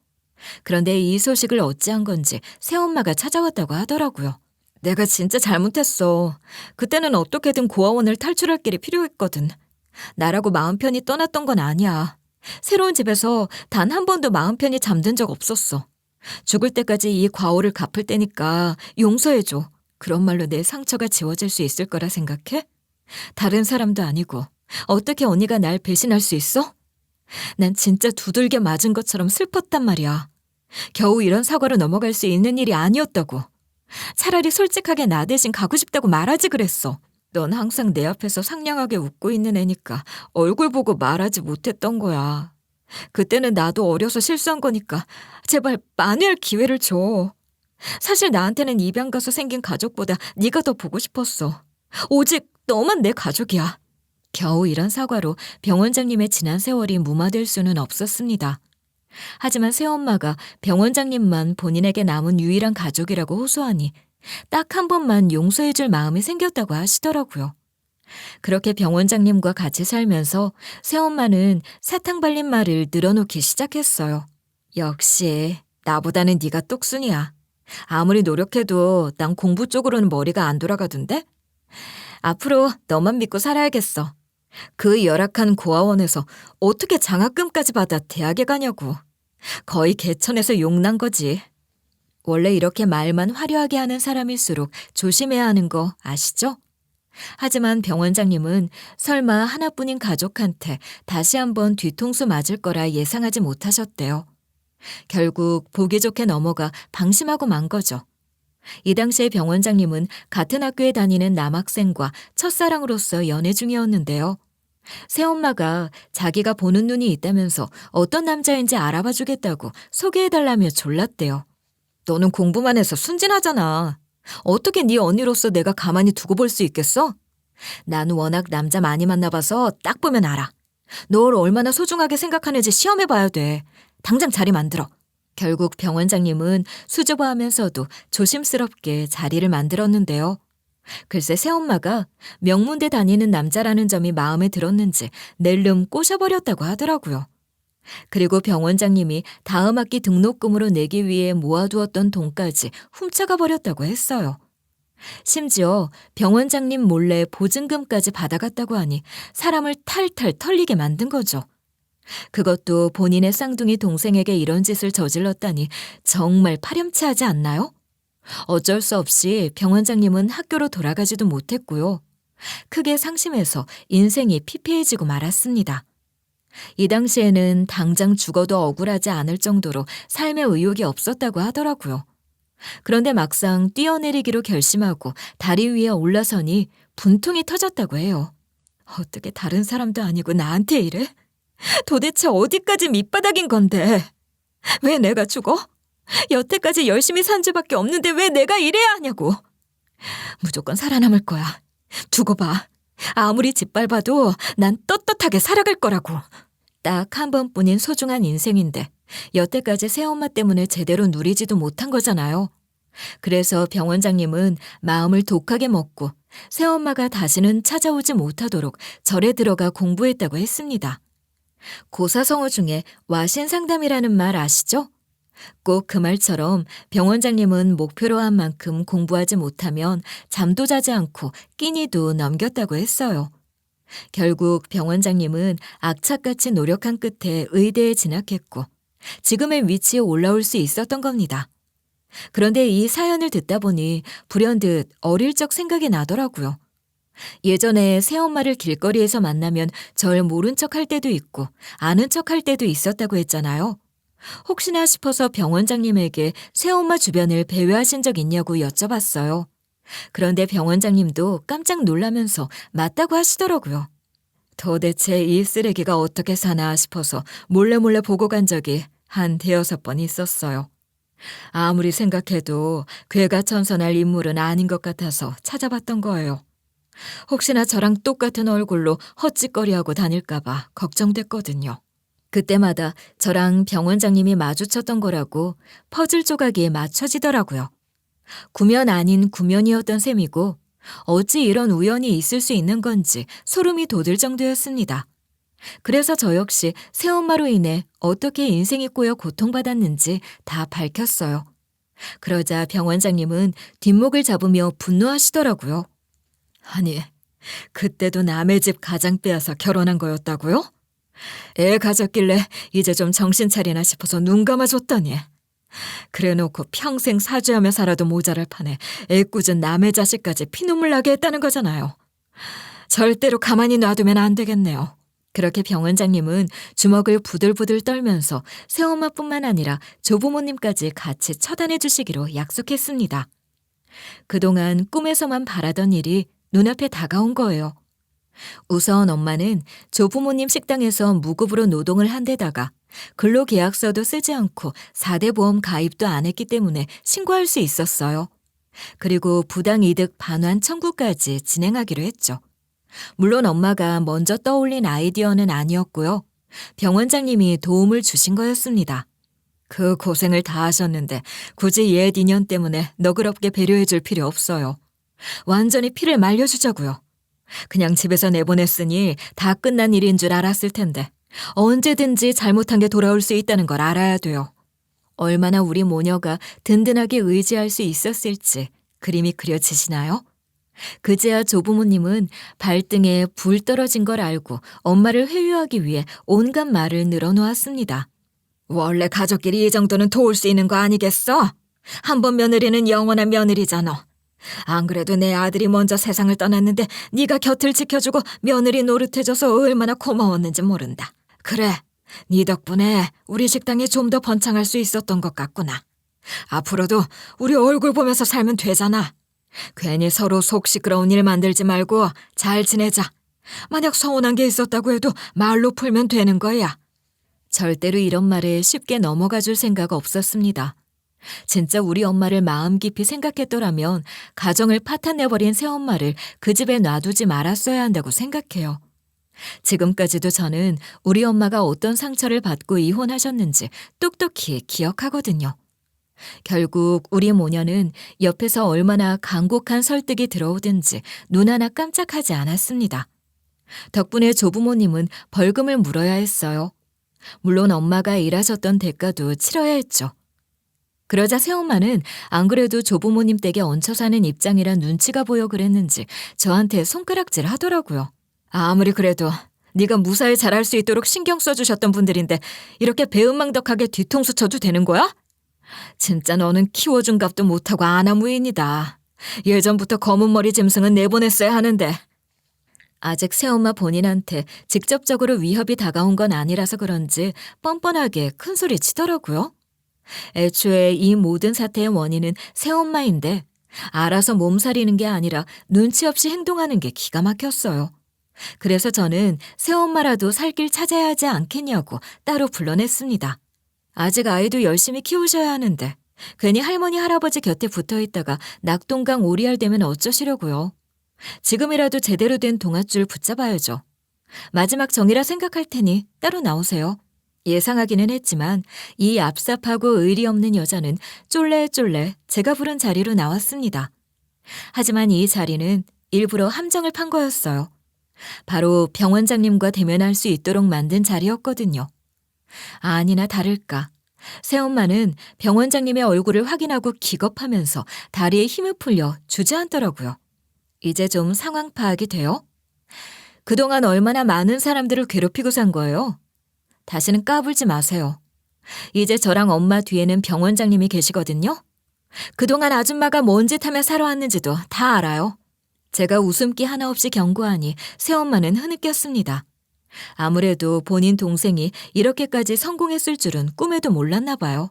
그런데 이 소식을 어찌한 건지 새엄마가 찾아왔다고 하더라고요. 내가 진짜 잘못했어. 그때는 어떻게든 고아원을 탈출할 길이 필요했거든. 나라고 마음 편히 떠났던 건 아니야. 새로운 집에서 단 한 번도 마음 편히 잠든 적 없었어. 죽을 때까지 이 과오를 갚을 때니까 용서해줘. 그런 말로 내 상처가 지워질 수 있을 거라 생각해? 다른 사람도 아니고 어떻게 언니가 날 배신할 수 있어? 난 진짜 두들겨 맞은 것처럼 슬펐단 말이야. 겨우 이런 사과로 넘어갈 수 있는 일이 아니었다고. 차라리 솔직하게 나 대신 가고 싶다고 말하지 그랬어. 넌 항상 내 앞에서 상냥하게 웃고 있는 애니까 얼굴 보고 말하지 못했던 거야. 그때는 나도 어려서 실수한 거니까 제발 만회할 기회를 줘. 사실 나한테는 입양 가서 생긴 가족보다 네가 더 보고 싶었어. 오직 너만 내 가족이야. 겨우 이런 사과로 병원장님의 지난 세월이 무마될 수는 없었습니다. 하지만 새엄마가 병원장님만 본인에게 남은 유일한 가족이라고 호소하니 딱 한 번만 용서해줄 마음이 생겼다고 하시더라고요. 그렇게 병원장님과 같이 살면서 새엄마는 사탕 발린 말을 늘어놓기 시작했어요. 역시 나보다는 네가 똑순이야. 아무리 노력해도 난 공부 쪽으로는 머리가 안 돌아가던데? 앞으로 너만 믿고 살아야겠어. 그 열악한 고아원에서 어떻게 장학금까지 받아 대학에 가냐고. 거의 개천에서 용난 거지. 원래 이렇게 말만 화려하게 하는 사람일수록 조심해야 하는 거 아시죠? 하지만 병원장님은 설마 하나뿐인 가족한테 다시 한번 뒤통수 맞을 거라 예상하지 못하셨대요. 결국 보기 좋게 넘어가 방심하고 만 거죠. 이 당시에 병원장님은 같은 학교에 다니는 남학생과 첫사랑으로서 연애 중이었는데요. 새엄마가 자기가 보는 눈이 있다면서 어떤 남자인지 알아봐 주겠다고 소개해달라며 졸랐대요. 너는 공부만 해서 순진하잖아. 어떻게 네 언니로서 내가 가만히 두고 볼 수 있겠어? 난 워낙 남자 많이 만나봐서 딱 보면 알아. 널 얼마나 소중하게 생각하는지 시험해봐야 돼. 당장 자리 만들어. 결국 병원장님은 수줍어하면서도 조심스럽게 자리를 만들었는데요. 글쎄 새엄마가 명문대 다니는 남자라는 점이 마음에 들었는지 낼름 꼬셔버렸다고 하더라고요. 그리고 병원장님이 다음 학기 등록금으로 내기 위해 모아두었던 돈까지 훔쳐가 버렸다고 했어요. 심지어 병원장님 몰래 보증금까지 받아갔다고 하니 사람을 탈탈 털리게 만든 거죠. 그것도 본인의 쌍둥이 동생에게 이런 짓을 저질렀다니 정말 파렴치하지 않나요? 어쩔 수 없이 병원장님은 학교로 돌아가지도 못했고요. 크게 상심해서 인생이 피폐해지고 말았습니다. 이 당시에는 당장 죽어도 억울하지 않을 정도로 삶의 의욕이 없었다고 하더라고요. 그런데 막상 뛰어내리기로 결심하고 다리 위에 올라서니 분통이 터졌다고 해요. 어떻게 다른 사람도 아니고 나한테 이래? 도대체 어디까지 밑바닥인 건데? 왜 내가 죽어? 여태까지 열심히 산 죄밖에 없는데 왜 내가 이래야 하냐고. 무조건 살아남을 거야. 두고 봐. 아무리 짓밟아도 난 떳떳하게 살아갈 거라고. 딱 한 번뿐인 소중한 인생인데 여태까지 새엄마 때문에 제대로 누리지도 못한 거잖아요. 그래서 병원장님은 마음을 독하게 먹고 새엄마가 다시는 찾아오지 못하도록 절에 들어가 공부했다고 했습니다. 고사성어 중에 와신상담이라는 말 아시죠? 꼭 그 말처럼 병원장님은 목표로 한 만큼 공부하지 못하면 잠도 자지 않고 끼니도 넘겼다고 했어요. 결국 병원장님은 악착같이 노력한 끝에 의대에 진학했고 지금의 위치에 올라올 수 있었던 겁니다. 그런데 이 사연을 듣다 보니 불현듯 어릴 적 생각이 나더라고요. 예전에 새엄마를 길거리에서 만나면 절 모른 척 할 때도 있고 아는 척 할 때도 있었다고 했잖아요. 혹시나 싶어서 병원장님에게 새엄마 주변을 배회하신 적 있냐고 여쭤봤어요. 그런데 병원장님도 깜짝 놀라면서 맞다고 하시더라고요. 도대체 이 쓰레기가 어떻게 사나 싶어서 몰래 보고 간 적이 한 대여섯 번 있었어요. 아무리 생각해도 괴가천선할 인물은 아닌 것 같아서 찾아봤던 거예요. 혹시나 저랑 똑같은 얼굴로 헛짓거리하고 다닐까봐 걱정됐거든요. 그때마다 저랑 병원장님이 마주쳤던 거라고 퍼즐 조각이 맞춰지더라고요. 구면 아닌 구면이었던 셈이고 어찌 이런 우연이 있을 수 있는 건지 소름이 돋을 정도였습니다. 그래서 저 역시 새엄마로 인해 어떻게 인생이 꼬여 고통받았는지 다 밝혔어요. 그러자 병원장님은 뒷목을 잡으며 분노하시더라고요. 아니, 그때도 남의 집 가장 빼앗아 결혼한 거였다고요? 애 가졌길래 이제 좀 정신 차리나 싶어서 눈 감아줬더니 그래놓고 평생 사죄하며 살아도 모자랄 판에 애꿎은 남의 자식까지 피눈물 나게 했다는 거잖아요. 절대로 가만히 놔두면 안 되겠네요. 그렇게 병원장님은 주먹을 부들부들 떨면서 새엄마뿐만 아니라 조부모님까지 같이 처단해 주시기로 약속했습니다. 그동안 꿈에서만 바라던 일이 눈앞에 다가온 거예요. 우선 엄마는 조부모님 식당에서 무급으로 노동을 한 데다가 근로계약서도 쓰지 않고 4대 보험 가입도 안 했기 때문에 신고할 수 있었어요. 그리고 부당이득 반환 청구까지 진행하기로 했죠. 물론 엄마가 먼저 떠올린 아이디어는 아니었고요. 병원장님이 도움을 주신 거였습니다. 그 고생을 다 하셨는데 굳이 옛 인연 때문에 너그럽게 배려해 줄 필요 없어요. 완전히 피를 말려주자고요. 그냥 집에서 내보냈으니 다 끝난 일인 줄 알았을 텐데 언제든지 잘못한 게 돌아올 수 있다는 걸 알아야 돼요. 얼마나 우리 모녀가 든든하게 의지할 수 있었을지 그림이 그려지시나요? 그제야 조부모님은 발등에 불 떨어진 걸 알고 엄마를 회유하기 위해 온갖 말을 늘어놓았습니다. 원래 가족끼리 이 정도는 도울 수 있는 거 아니겠어? 한 번 며느리는 영원한 며느리잖아. 안 그래도 내 아들이 먼저 세상을 떠났는데 네가 곁을 지켜주고 며느리 노릇해줘서 얼마나 고마웠는지 모른다. 그래, 네 덕분에 우리 식당이 좀 더 번창할 수 있었던 것 같구나. 앞으로도 우리 얼굴 보면서 살면 되잖아. 괜히 서로 속 시끄러운 일 만들지 말고 잘 지내자. 만약 서운한 게 있었다고 해도 말로 풀면 되는 거야. 절대로 이런 말에 쉽게 넘어가 줄 생각 없었습니다. 진짜 우리 엄마를 마음 깊이 생각했더라면 가정을 파탄내버린 새엄마를 그 집에 놔두지 말았어야 한다고 생각해요. 지금까지도 저는 우리 엄마가 어떤 상처를 받고 이혼하셨는지 똑똑히 기억하거든요. 결국 우리 모녀는 옆에서 얼마나 간곡한 설득이 들어오든지 눈 하나 깜짝하지 않았습니다. 덕분에 조부모님은 벌금을 물어야 했어요. 물론 엄마가 일하셨던 대가도 치러야 했죠. 그러자 새엄마는 안 그래도 조부모님 댁에 얹혀 사는 입장이라 눈치가 보여 그랬는지 저한테 손가락질 하더라고요. 아무리 그래도 네가 무사히 자랄 수 있도록 신경 써주셨던 분들인데 이렇게 배은망덕하게 뒤통수 쳐도 되는 거야? 진짜 너는 키워준 값도 못하고 아나무인이다. 예전부터 검은 머리 짐승은 내보냈어야 하는데. 아직 새엄마 본인한테 직접적으로 위협이 다가온 건 아니라서 그런지 뻔뻔하게 큰소리 치더라고요. 애초에 이 모든 사태의 원인은 새엄마인데 알아서 몸살이는 게 아니라 눈치 없이 행동하는 게 기가 막혔어요. 그래서 저는 새엄마라도 살 길 찾아야 하지 않겠냐고 따로 불러냈습니다. 아직 아이도 열심히 키우셔야 하는데 괜히 할머니 할아버지 곁에 붙어있다가 낙동강 오리알 되면 어쩌시려고요. 지금이라도 제대로 된 동아줄 붙잡아야죠. 마지막 정이라 생각할 테니 따로 나오세요. 예상하기는 했지만 이 얍삽하고 의리 없는 여자는 쫄래쫄래 제가 부른 자리로 나왔습니다. 하지만 이 자리는 일부러 함정을 판 거였어요. 바로 병 원장님과 대면할 수 있도록 만든 자리였거든요. 아니나 다를까. 새엄마는 병 원장님의 얼굴을 확인하고 기겁하면서 다리에 힘을 풀려 주저앉더라고요. 이제 좀 상황 파악이 돼요? 그동안 얼마나 많은 사람들을 괴롭히고 산 거예요? 다시는 까불지 마세요. 이제 저랑 엄마 뒤에는 병 원장님이 계시거든요. 그동안 아줌마가 뭔 짓 하며 살아왔는지도 다 알아요. 제가 웃음기 하나 없이 경고하니 새엄마는 흐느꼈습니다. 아무래도 본인 동생이 이렇게까지 성공했을 줄은 꿈에도 몰랐나 봐요.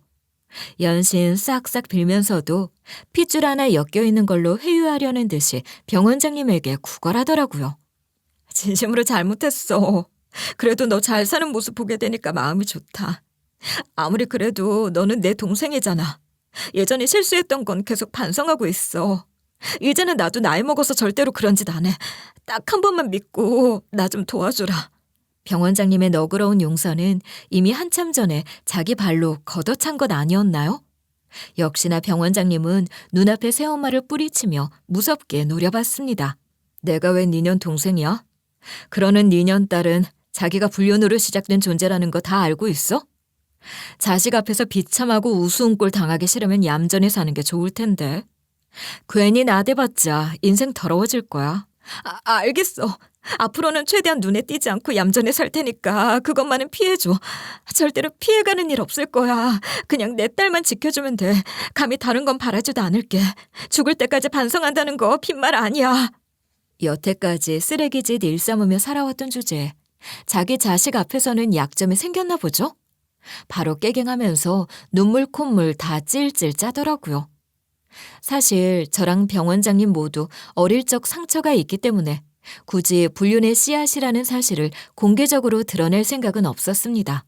연신 싹싹 빌면서도 핏줄 하나 엮여있는 걸로 회유하려는 듯이 병 원장님에게 구걸하더라고요. 진심으로 잘못했어. 그래도 너 잘 사는 모습 보게 되니까 마음이 좋다. 아무리 그래도 너는 내 동생이잖아. 예전에 실수했던 건 계속 반성하고 있어. 이제는 나도 나이 먹어서 절대로 그런 짓 안 해. 딱 한 번만 믿고 나 좀 도와주라. 병 원장님의 너그러운 용서는 이미 한참 전에 자기 발로 걷어찬 것 아니었나요? 역시나 병 원장님은 눈앞에 새엄마를 뿌리치며 무섭게 노려봤습니다. 내가 왜 니년 동생이야? 그러는 니년 딸은 자기가 불륜으로 시작된 존재라는 거 다 알고 있어? 자식 앞에서 비참하고 우스운 꼴 당하기 싫으면 얌전히 사는 게 좋을 텐데. 괜히 나대봤자 인생 더러워질 거야. 알겠어. 앞으로는 최대한 눈에 띄지 않고 얌전히 살 테니까 그것만은 피해줘. 절대로 피해가는 일 없을 거야. 그냥 내 딸만 지켜주면 돼. 감히 다른 건 바라지도 않을게. 죽을 때까지 반성한다는 거 빈말 아니야. 여태까지 쓰레기짓 일삼으며 살아왔던 주제에 자기 자식 앞에서는 약점이 생겼나 보죠? 바로 깨갱하면서 눈물 콧물 다 찔찔 짜더라고요. 사실 저랑 병 원장님 모두 어릴 적 상처가 있기 때문에 굳이 불륜의 씨앗이라는 사실을 공개적으로 드러낼 생각은 없었습니다.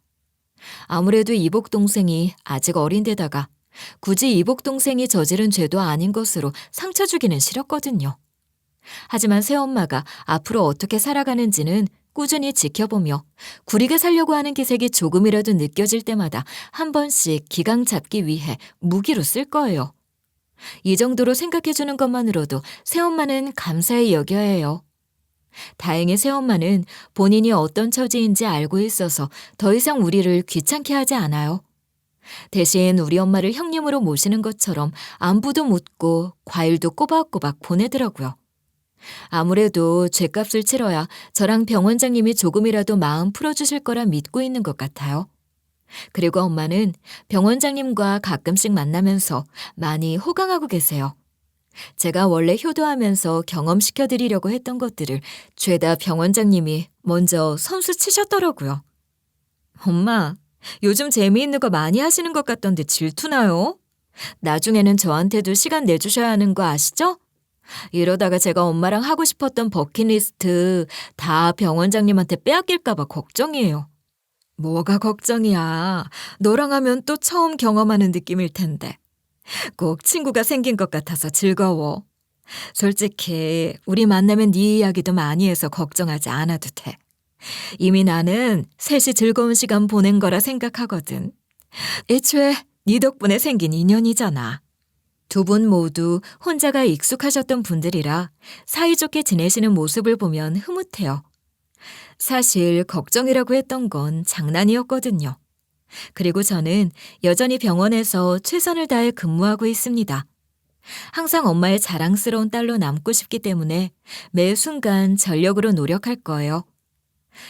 아무래도 이복 동생이 아직 어린데다가 굳이 이복 동생이 저지른 죄도 아닌 것으로 상처 주기는 싫었거든요. 하지만 새엄마가 앞으로 어떻게 살아가는지는 꾸준히 지켜보며 구리게 살려고 하는 기색이 조금이라도 느껴질 때마다 한 번씩 기강 잡기 위해 무기로 쓸 거예요. 이 정도로 생각해주는 것만으로도 새엄마는 감사히 여겨야 해요. 다행히 새엄마는 본인이 어떤 처지인지 알고 있어서 더 이상 우리를 귀찮게 하지 않아요. 대신 우리 엄마를 형님으로 모시는 것처럼 안부도 묻고 과일도 꼬박꼬박 보내더라고요. 아무래도 죗값을 치러야 저랑 병원장님이 조금이라도 마음 풀어주실 거라 믿고 있는 것 같아요. 그리고 엄마는 병원장님과 가끔씩 만나면서 많이 호강하고 계세요. 제가 원래 효도하면서 경험시켜드리려고 했던 것들을 죄다 병원장님이 먼저 선수 치셨더라고요. 엄마, 요즘 재미있는 거 많이 하시는 것 같던데 질투나요? 나중에는 저한테도 시간 내주셔야 하는 거 아시죠? 이러다가 제가 엄마랑 하고 싶었던 버킷리스트 다 병원장님한테 빼앗길까봐 걱정이에요. 뭐가 걱정이야. 너랑 하면 또 처음 경험하는 느낌일 텐데. 꼭 친구가 생긴 것 같아서 즐거워. 솔직히 우리 만나면 네 이야기도 많이 해서 걱정하지 않아도 돼. 이미 나는 셋이 즐거운 시간 보낸 거라 생각하거든. 애초에 네 덕분에 생긴 인연이잖아. 두 분 모두 혼자가 익숙하셨던 분들이라 사이좋게 지내시는 모습을 보면 흐뭇해요. 사실 걱정이라고 했던 건 장난이었거든요. 그리고 저는 여전히 병원에서 최선을 다해 근무하고 있습니다. 항상 엄마의 자랑스러운 딸로 남고 싶기 때문에 매 순간 전력으로 노력할 거예요.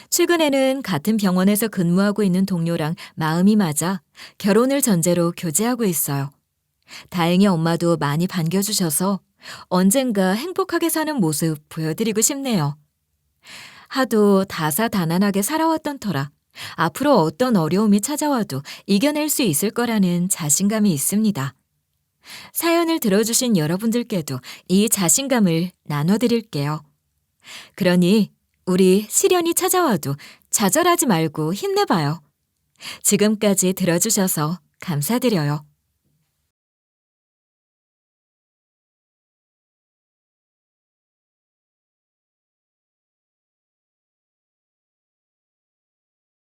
최근에는 같은 병원에서 근무하고 있는 동료랑 마음이 맞아 결혼을 전제로 교제하고 있어요. 다행히 엄마도 많이 반겨주셔서 언젠가 행복하게 사는 모습 보여드리고 싶네요. 하도 다사다난하게 살아왔던 터라 앞으로 어떤 어려움이 찾아와도 이겨낼 수 있을 거라는 자신감이 있습니다. 사연을 들어주신 여러분들께도 이 자신감을 나눠드릴게요. 그러니 우리 시련이 찾아와도 좌절하지 말고 힘내봐요. 지금까지 들어주셔서 감사드려요.